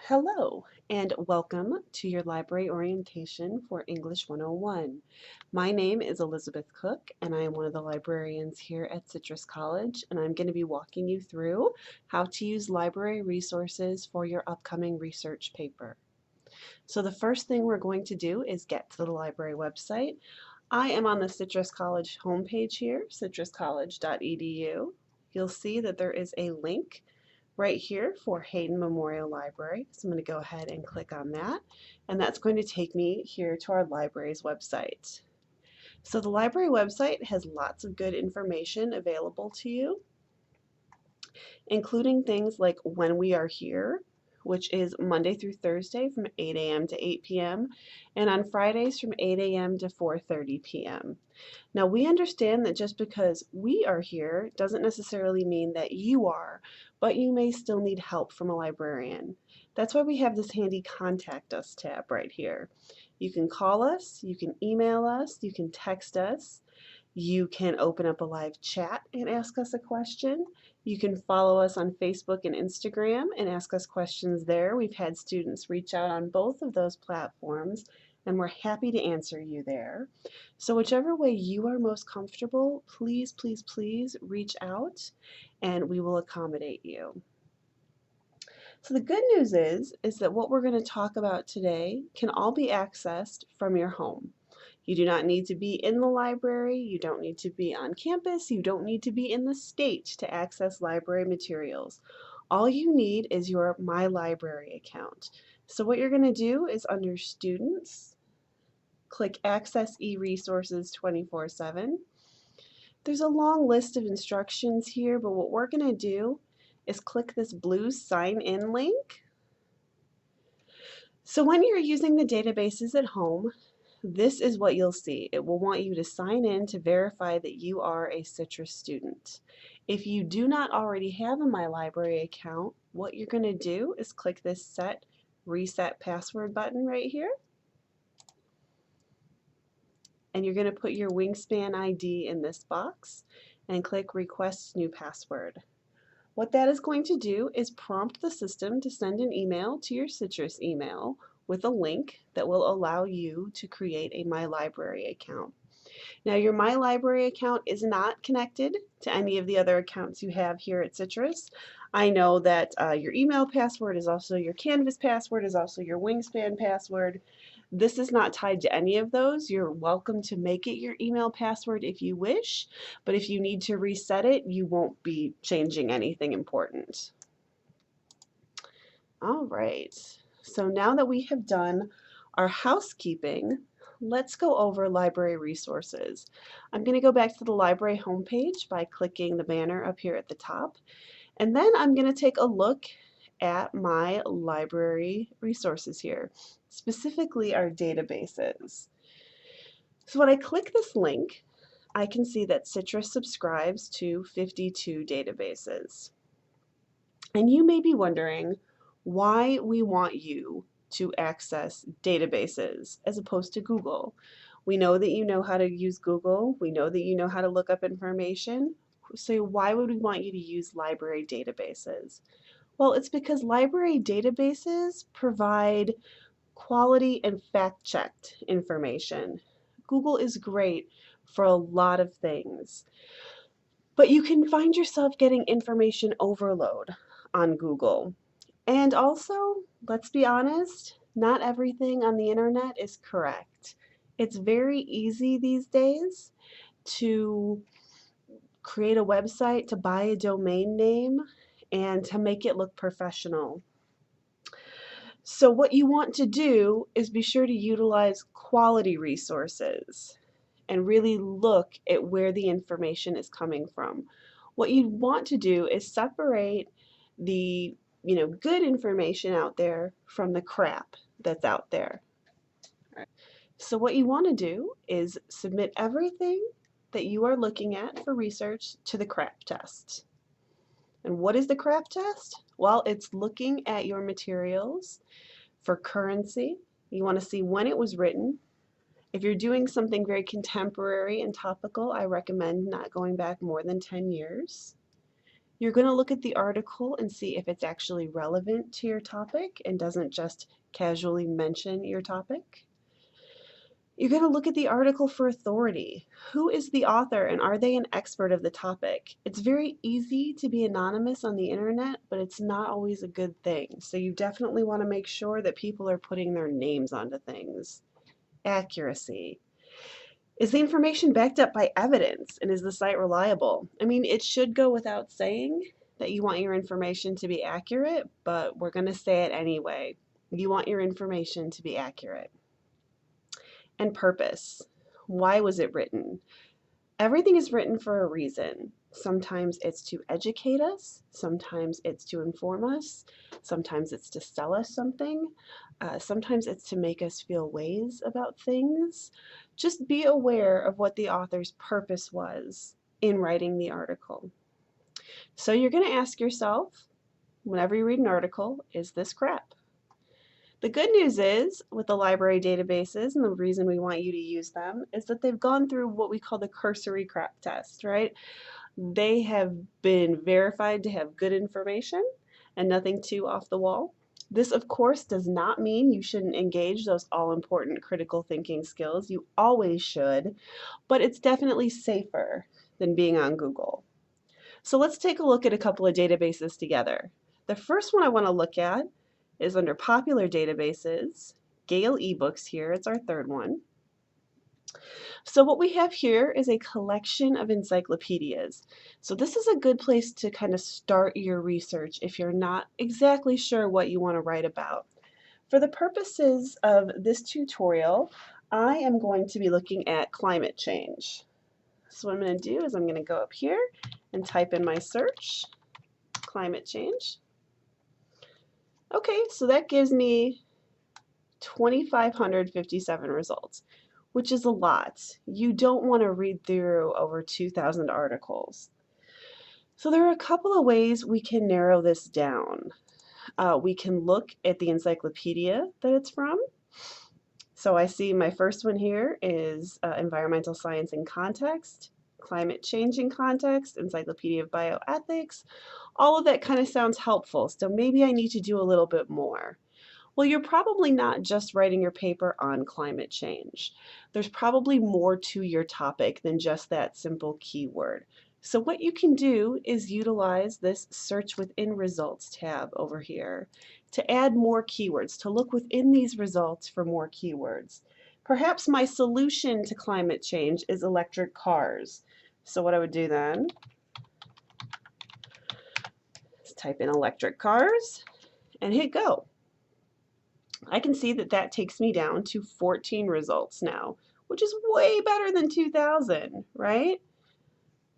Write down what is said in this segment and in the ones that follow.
Hello, and welcome to your library orientation for English 101. My name is Elizabeth Cook, and I am one of the librarians here at Citrus College, and I'm going to be walking you through how to use library resources for your upcoming research paper. So the first thing we're going to do is get to the library website. I am on the Citrus College homepage here, citruscollege.edu. You'll see that there is a link right here for Hayden Memorial Library. So I'm going to go ahead and click on that, and that's going to take me here to our library's website. So the library website has lots of good information available to you, including things like when we are here, which is Monday through Thursday from 8 a.m. to 8 p.m., and on Fridays from 8 a.m. to 4:30 p.m. Now, we understand that just because we are here doesn't necessarily mean that you are, but you may still need help from a librarian. That's why we have this handy Contact Us tab right here. You can call us, you can email us, you can text us, you can open up a live chat and ask us a question. You can follow us on Facebook and Instagram and ask us questions there. We've had students reach out on both of those platforms, and we're happy to answer you there. So whichever way you are most comfortable, please, please, please reach out and we will accommodate you. So the good news is that what we're going to talk about today can all be accessed from your home. You do not need to be in the library, you don't need to be on campus, you don't need to be in the state to access library materials. All you need is your My Library account. So what you're going to do is under Students, click Access eResources 24/7. There's a long list of instructions here, but what we're going to do is click this blue Sign In link. So when you're using the databases at home, this is what you'll see. It will want you to sign in to verify that you are a Citrus student. If you do not already have a My Library account, what you're going to do is click this Set Reset Password button right here. And you're going to put your Wingspan ID in this box and click Request New Password. What that is going to do is prompt the system to send an email to your Citrus email with a link that will allow you to create a My Library account. Now, your My Library account is not connected to any of the other accounts you have here at Citrus. I know that your email password is also your Canvas password, is also your Wingspan password. This is not tied to any of those. You're welcome to make it your email password if you wish, but if you need to reset it, you won't be changing anything important. All right, so now that we have done our housekeeping, let's go over library resources. I'm going to go back to the library homepage by clicking the banner up here at the top, and then I'm going to take a look at my library resources here, specifically our databases. So when I click this link, I can see that Citrus subscribes to 52 databases. And you may be wondering why we want you to access databases as opposed to Google. We know that you know how to use Google. We know that you know how to look up information. So why would we want you to use library databases? Well, it's because library databases provide quality and fact-checked information. Google is great for a lot of things, but you can find yourself getting information overload on Google. And also, let's be honest, not everything on the internet is correct. It's very easy these days to create a website, to buy a domain name, and to make it look professional. So what you want to do is be sure to utilize quality resources and really look at where the information is coming from. What you want to do is separate the good information out there from the crap that's out there. So what you want to do is submit everything that you are looking at for research to the CRAP test. And what is the CRAP test? Well, it's looking at your materials for currency. You want to see when it was written. If you're doing something very contemporary and topical, I recommend not going back more than 10 years. You're going to look at the article and see if it's actually relevant to your topic and doesn't just casually mention your topic. You're going to look at the article for authority. Who is the author and are they an expert of the topic? It's very easy to be anonymous on the internet, but it's not always a good thing. So you definitely want to make sure that people are putting their names onto things. Accuracy. Is the information backed up by evidence and is the site reliable? I mean, it should go without saying that you want your information to be accurate, but we're going to say it anyway. You want your information to be accurate. And purpose. Why was it written? Everything is written for a reason. Sometimes it's to educate us, sometimes it's to inform us, sometimes it's to sell us something, sometimes it's to make us feel ways about things. Just be aware of what the author's purpose was in writing the article. So you're going to ask yourself, whenever you read an article, is this crap? The good news is, with the library databases, and the reason we want you to use them, is that they've gone through what we call the cursory crap test, right? They have been verified to have good information and nothing too off the wall. This, of course, does not mean you shouldn't engage those all-important critical thinking skills. You always should, but it's definitely safer than being on Google. So let's take a look at a couple of databases together. The first one I want to look at is under popular databases, Gale eBooks here, it's our third one. So what we have here is a collection of encyclopedias. So this is a good place to kind of start your research if you're not exactly sure what you want to write about. For the purposes of this tutorial, I am going to be looking at climate change. So what I'm going to do is I'm going to go up here and type in my search, climate change. Okay, so that gives me 2,557 results, which is a lot. You don't want to read through over 2,000 articles. So there are a couple of ways we can narrow this down. We can look at the encyclopedia that it's from. So I see my first one here is Environmental Science in Context, Climate Change in Context, Encyclopedia of Bioethics. All of that kind of sounds helpful, so maybe I need to do a little bit more. Well, you're probably not just writing your paper on climate change. There's probably more to your topic than just that simple keyword. So what you can do is utilize this Search Within Results tab over here to add more keywords, to look within these results for more keywords. Perhaps my solution to climate change is electric cars. So what I would do then is type in electric cars and hit go. I can see that that takes me down to 14 results now, which is way better than 2,000, right?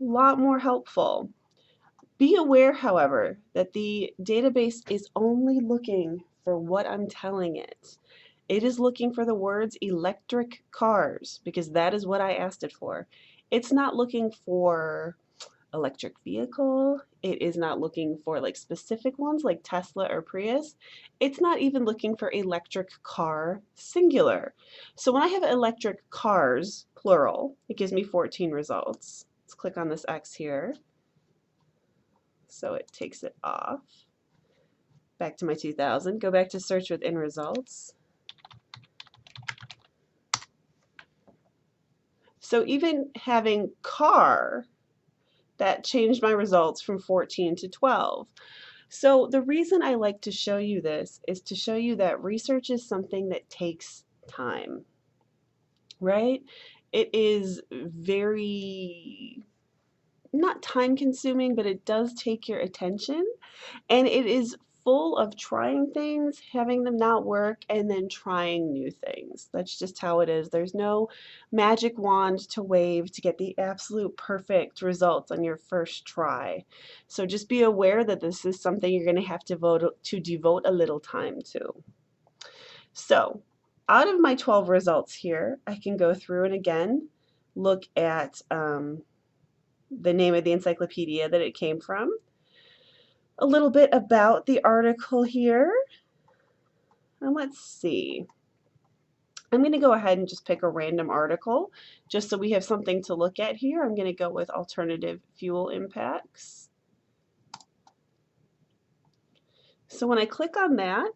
A lot more helpful. Be aware, however, that the database is only looking for what I'm telling it. It is looking for the words electric cars because that is what I asked it for. It's not looking for electric vehicle. It is not looking for like specific ones like Tesla or Prius. It's not even looking for electric car singular. So when I have electric cars plural, it gives me 14 results. Let's click on this X here. So it takes it off. Back to my 2000. Go back to search within results. So even having car, that changed my results from 14 to 12. So the reason I like to show you this is to show you that research is something that takes time, right? It is very, not time consuming, but it does take your attention, and it is full of trying things, having them not work, and then trying new things. That's just how it is. There's no magic wand to wave to get the absolute perfect results on your first try. So just be aware that this is something you're going to have to devote a little time to. So out of my 12 results here, I can go through and again look at the name of the encyclopedia that it came from, a little bit about the article here, and let's see. I'm going to go ahead and just pick a random article just so we have something to look at here. I'm going to go with alternative fuel impacts. So when I click on that,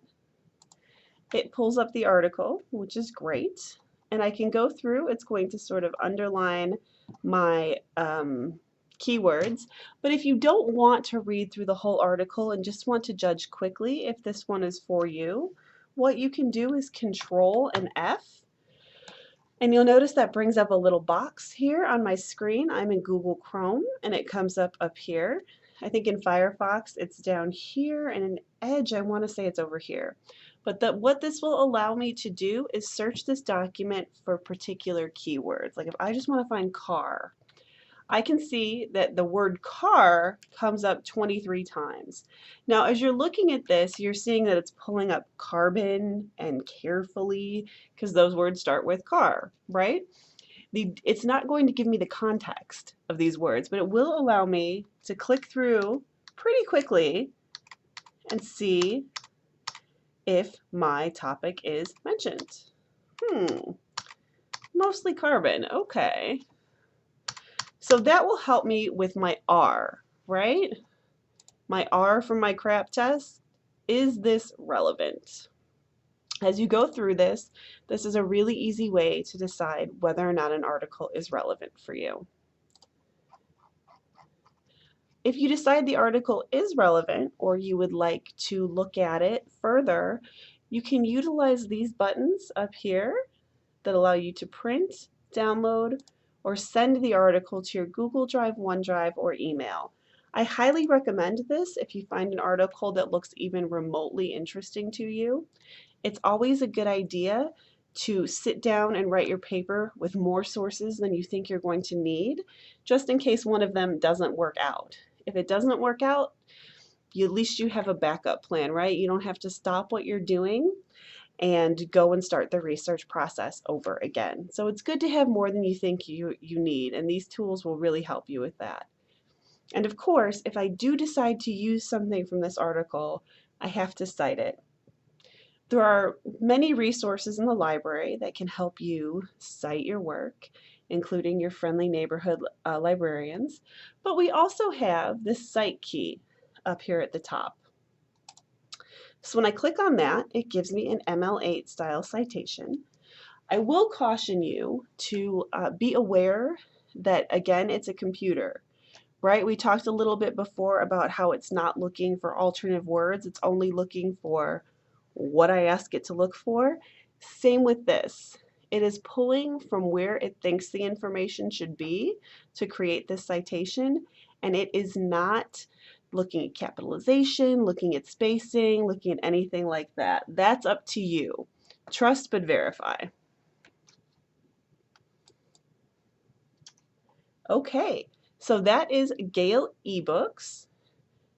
it pulls up the article, which is great. And I can go through, it's going to sort of underline my keywords. But if you don't want to read through the whole article and just want to judge quickly if this one is for you, what you can do is Control and F. And you'll notice that brings up a little box here on my screen. I'm in Google Chrome and it comes up here. I think in Firefox it's down here, and in Edge I want to say it's over here. But what this will allow me to do is search this document for particular keywords. Like if I just want to find car, I can see that the word car comes up 23 times. Now, as you're looking at this, you're seeing that it's pulling up carbon and carefully, because those words start with car, right? It's not going to give me the context of these words, but it will allow me to click through pretty quickly and see if my topic is mentioned. Mostly carbon, okay. So that will help me with my R, right? My R from my crap test. Is this relevant? As you go through this, this is a really easy way to decide whether or not an article is relevant for you. If you decide the article is relevant or you would like to look at it further, you can utilize these buttons up here that allow you to print, download, or send the article to your Google Drive, OneDrive, or email. I highly recommend this if you find an article that looks even remotely interesting to you. It's always a good idea to sit down and write your paper with more sources than you think you're going to need, just in case one of them doesn't work out. If it doesn't work out, at least you have a backup plan, right? You don't have to stop what you're doing and go and start the research process over again. So it's good to have more than you think you need, and these tools will really help you with that. And of course, if I do decide to use something from this article, I have to cite it. There are many resources in the library that can help you cite your work, including your friendly neighborhood librarians, but we also have this cite key up here at the top. So when I click on that, it gives me an ML8 style citation. I will caution you to be aware that, again, it's a computer, right? We talked a little bit before about how it's not looking for alternative words. It's only looking for what I ask it to look for. Same with this. It is pulling from where it thinks the information should be to create this citation, and it is not looking at capitalization, looking at spacing, looking at anything like that. That's up to you. Trust but verify. Okay, so that is Gale eBooks.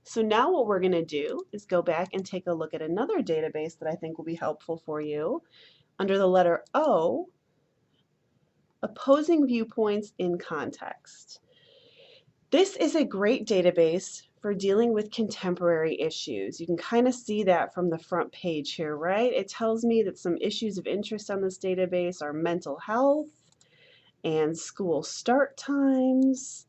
So now what we're going to do is go back and take a look at another database that I think will be helpful for you. Under the letter O, Opposing Viewpoints in Context. This is a great database for dealing with contemporary issues. You can kind of see that from the front page here, right? It tells me that some issues of interest on this database are mental health and school start times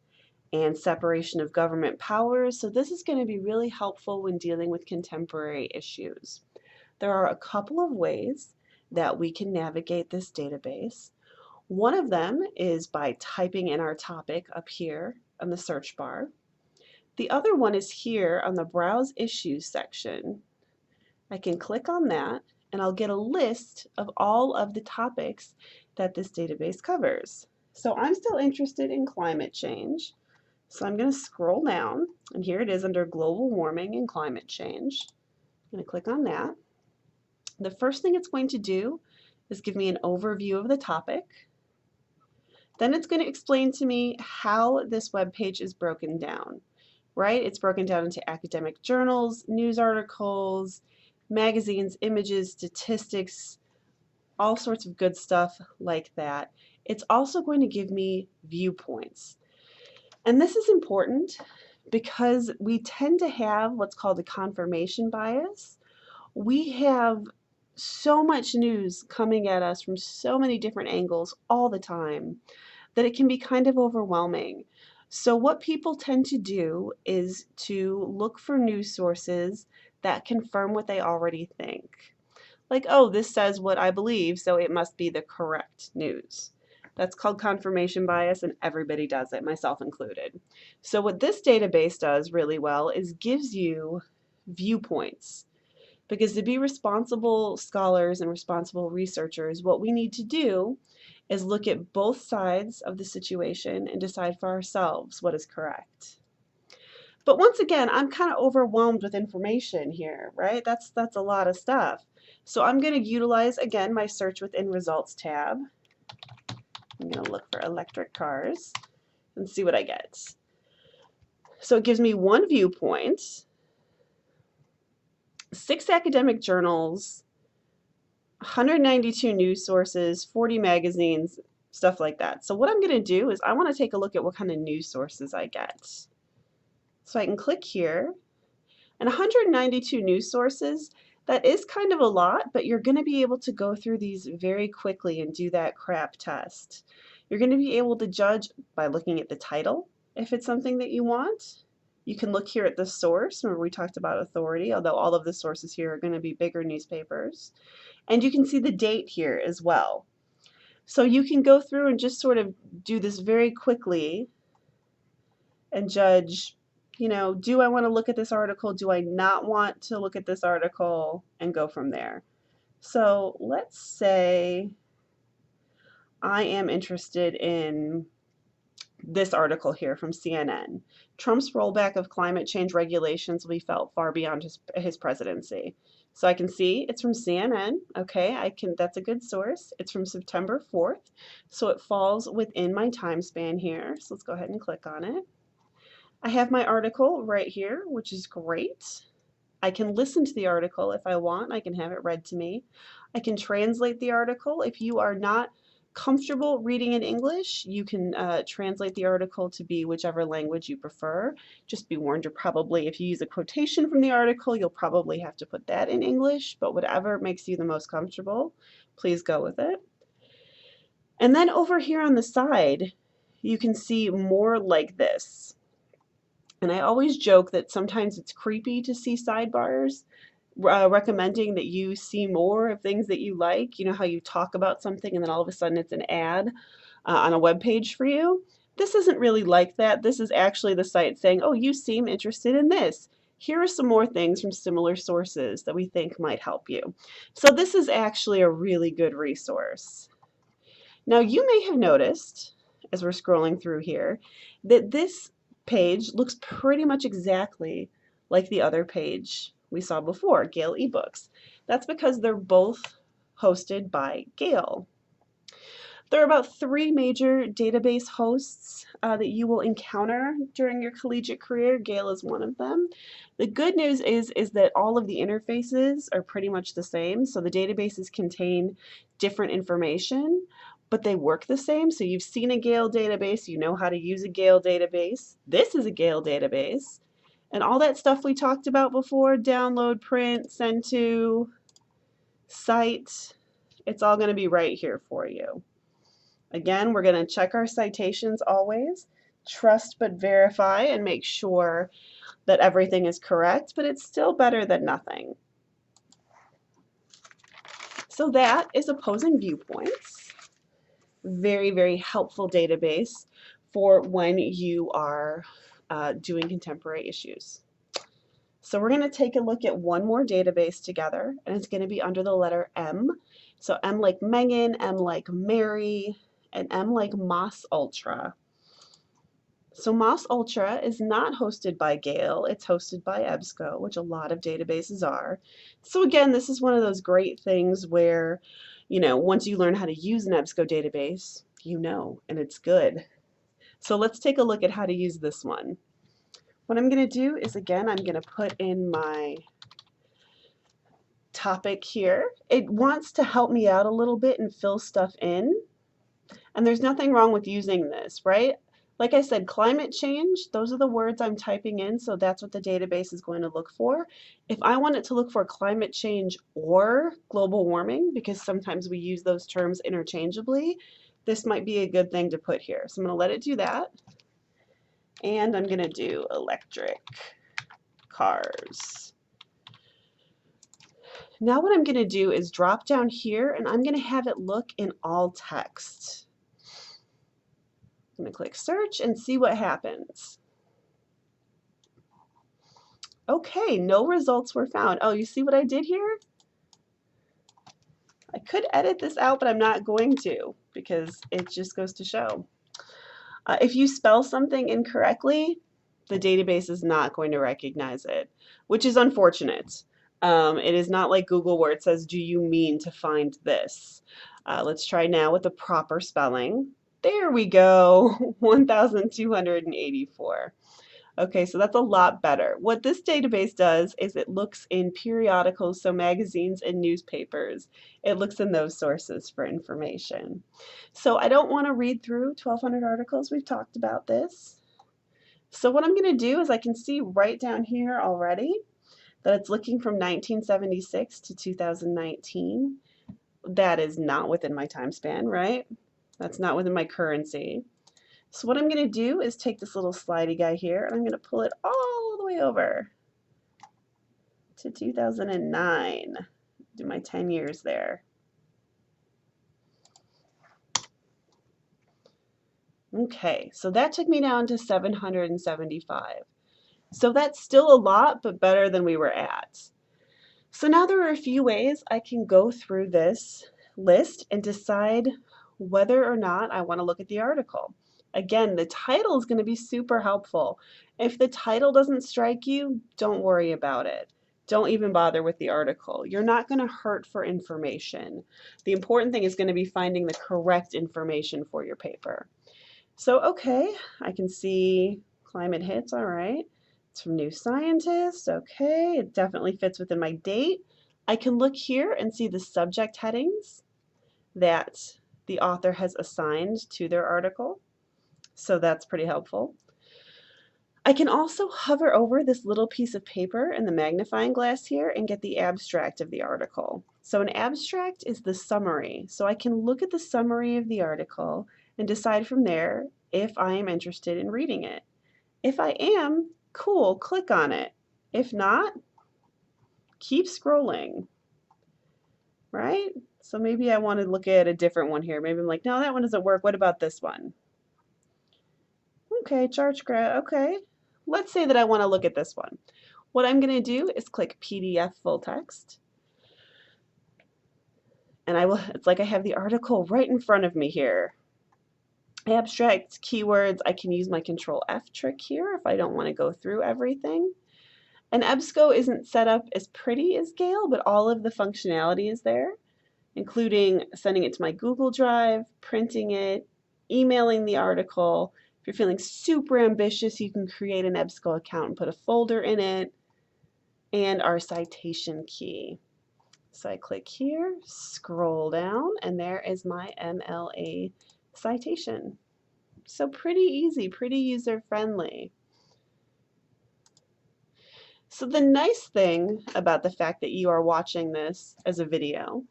and separation of government powers. So this is going to be really helpful when dealing with contemporary issues. There are a couple of ways that we can navigate this database. One of them is by typing in our topic up here on the search bar. The other one is here on the Browse Issues section. I can click on that and I'll get a list of all of the topics that this database covers. So I'm still interested in climate change. So I'm going to scroll down, and here it is under Global Warming and Climate Change. I'm going to click on that. The first thing it's going to do is give me an overview of the topic. Then it's going to explain to me how this web page is broken down, right? It's broken down into academic journals, news articles, magazines, images, statistics, all sorts of good stuff like that. It's also going to give me viewpoints. And this is important because we tend to have what's called a confirmation bias. We have so much news coming at us from so many different angles all the time that it can be kind of overwhelming. So what people tend to do is to look for news sources that confirm what they already think. Like, oh, this says what I believe, so it must be the correct news. That's called confirmation bias, and everybody does it, myself included. So what this database does really well is gives you viewpoints. Because to be responsible scholars and responsible researchers, what we need to do is look at both sides of the situation and decide for ourselves what is correct. But once again, I'm kind of overwhelmed with information here, right? That's a lot of stuff. So I'm going to utilize, again, my Search Within Results tab. I'm going to look for electric cars and see what I get. So it gives me one viewpoint, 6 academic journals, 192 news sources, 40 magazines, stuff like that. So what I'm going to do is I want to take a look at what kind of news sources I get. So I can click here, and 192 news sources, that is kind of a lot, but you're going to be able to go through these very quickly and do that CRAP test. You're going to be able to judge by looking at the title, if it's something that you want. You can look here at the source, where we talked about authority, although all of the sources here are going to be bigger newspapers. And you can see the date here as well. So you can go through and just sort of do this very quickly and judge, you know, do I want to look at this article? Do I not want to look at this article? And go from there. So let's say I am interested in this article here from CNN. Trump's rollback of climate change regulations will be felt far beyond his presidency. So I can see it's from CNN. Okay, that's a good source. It's from September 4th. So it falls within my time span here. So let's go ahead and click on it. I have my article right here, which is great. I can listen to the article if I want. I can have it read to me. I can translate the article. If you are not comfortable reading in English, you can translate the article to be whichever language you prefer. Just be warned, if you use a quotation from the article, you'll probably have to put that in English, but whatever makes you the most comfortable, please go with it. And then over here on the side, you can see more like this. And I always joke that sometimes it's creepy to see sidebars recommending that you see more of things that you like. You know how you talk about something and then all of a sudden it's an ad on a web page for you? This isn't really like that. This is actually the site saying, oh, you seem interested in this. Here are some more things from similar sources that we think might help you. So this is actually a really good resource. Now you may have noticed, as we're scrolling through here, that this page looks pretty much exactly like the other page we saw before, Gale eBooks. That's because they're both hosted by Gale. There are about 3 major database hosts that you will encounter during your collegiate career. Gale is one of them. The good news is that all of the interfaces are pretty much the same. So the databases contain different information, but they work the same. So you've seen a Gale database, you know how to use a Gale database. This is a Gale database. And all that stuff we talked about before, download, print, send to, cite, it's all going to be right here for you. Again, we're going to check our citations always, trust but verify, and make sure that everything is correct, but it's still better than nothing. So that is Opposing Viewpoints. Very, very helpful database for when you are doing contemporary issues. So we're going to take a look at one more database together, and it's going to be under the letter M. So M like Megan, M like Mary, and M like Moss Ultra. So Moss Ultra is not hosted by Gale, it's hosted by EBSCO, which a lot of databases are. So again, this is one of those great things where, you know, once you learn how to use an EBSCO database, you know, and it's good. So let's take a look at how to use this one. What I'm going to do is, again, I'm going to put in my topic here. It wants to help me out a little bit and fill stuff in. And there's nothing wrong with using this, right? Like I said, climate change, those are the words I'm typing in, so that's what the database is going to look for. If I want it to look for climate change or global warming, because sometimes we use those terms interchangeably, this might be a good thing to put here. So I'm going to let it do that. And I'm going to do electric cars. Now what I'm going to do is drop down here and I'm going to have it look in all text. I'm going to click search and see what happens. Okay, no results were found. Oh, you see what I did here? I could edit this out, but I'm not going to because it just goes to show. If you spell something incorrectly, the database is not going to recognize it, which is unfortunate. It is not like Google where it says, do you mean to find this? Let's try now with the proper spelling. There we go, 1,284. Okay, so that's a lot better. What this database does is it looks in periodicals, so magazines and newspapers. It looks in those sources for information. So I don't want to read through 1,200 articles. We've talked about this. So what I'm going to do is I can see right down here already that it's looking from 1976 to 2019. That is not within my time span, right? That's not within my currency. So what I'm going to do is take this little slidey guy here and I'm going to pull it all the way over to 2009. Do my 10 years there. Okay, so that took me down to 775. So that's still a lot, but better than we were at. So now there are a few ways I can go through this list and decide whether or not I want to look at the article. Again, the title is going to be super helpful. If the title doesn't strike you, don't worry about it. Don't even bother with the article. You're not going to hurt for information. The important thing is going to be finding the correct information for your paper. So, okay, I can see climate hits, all right. It's from New Scientist, okay, it definitely fits within my date. I can look here and see the subject headings that the author has assigned to their article. So that's pretty helpful. I can also hover over this little piece of paper in the magnifying glass here and get the abstract of the article. So an abstract is the summary. So I can look at the summary of the article and decide from there if I am interested in reading it. If I am, cool, click on it. If not, keep scrolling, right? So maybe I want to look at a different one here. Maybe I'm like, no, that one doesn't work. What about this one? Okay, charge graph, okay. Let's say that I want to look at this one. What I'm going to do is click PDF full text. And it's like I have the article right in front of me here. Abstract, keywords, I can use my Control F trick here if I don't want to go through everything. And EBSCO isn't set up as pretty as Gale, but all of the functionality is there, including sending it to my Google Drive, printing it, emailing the article. If you're feeling super ambitious, you can create an EBSCO account and put a folder in it, and our citation key. So I click here, scroll down, and there is my MLA citation. So pretty easy, pretty user-friendly. So the nice thing about the fact that you are watching this as a video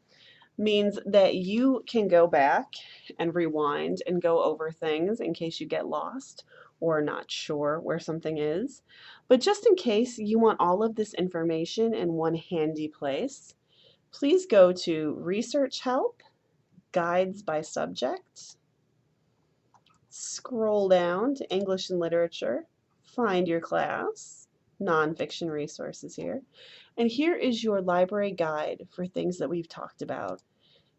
means that you can go back and rewind and go over things in case you get lost or not sure where something is. But just in case you want all of this information in one handy place, please go to Research Help, Guides by Subject, scroll down to English and Literature, find your class, nonfiction resources here, and here is your library guide for things that we've talked about,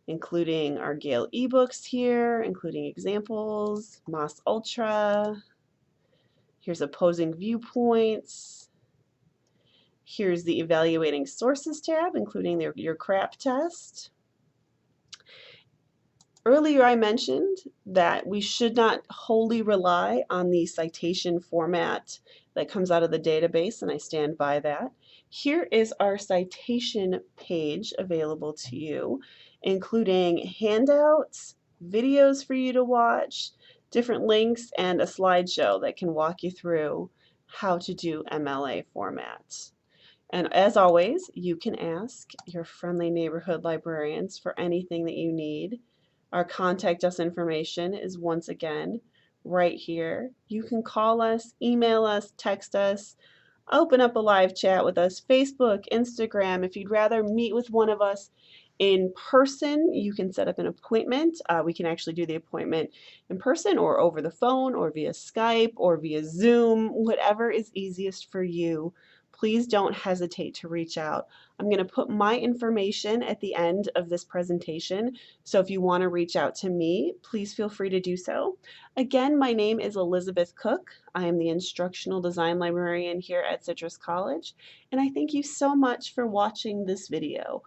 including our Gale ebooks here, including examples, Moss Ultra, here's opposing viewpoints, here's the evaluating sources tab, including your CRAP test. Earlier I mentioned that we should not wholly rely on the citation format that comes out of the database, and I stand by that. Here is our citation page available to you, including handouts, videos for you to watch, different links, and a slideshow that can walk you through how to do MLA formats. And as always, you can ask your friendly neighborhood librarians for anything that you need. Our contact us information is once again right here. You can call us, email us, text us. open up a live chat with us, Facebook, Instagram. If you'd rather meet with one of us in person, you can set up an appointment. We can actually do the appointment in person or over the phone or via Skype or via Zoom, whatever is easiest for you. Please don't hesitate to reach out. I'm going to put my information at the end of this presentation, so if you want to reach out to me, please feel free to do so. Again, my name is Elizabeth Cook. I am the Instructional Design Librarian here at Citrus College, and I thank you so much for watching this video.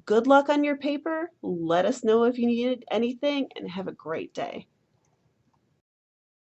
Good luck on your paper. Let us know if you need anything, and have a great day.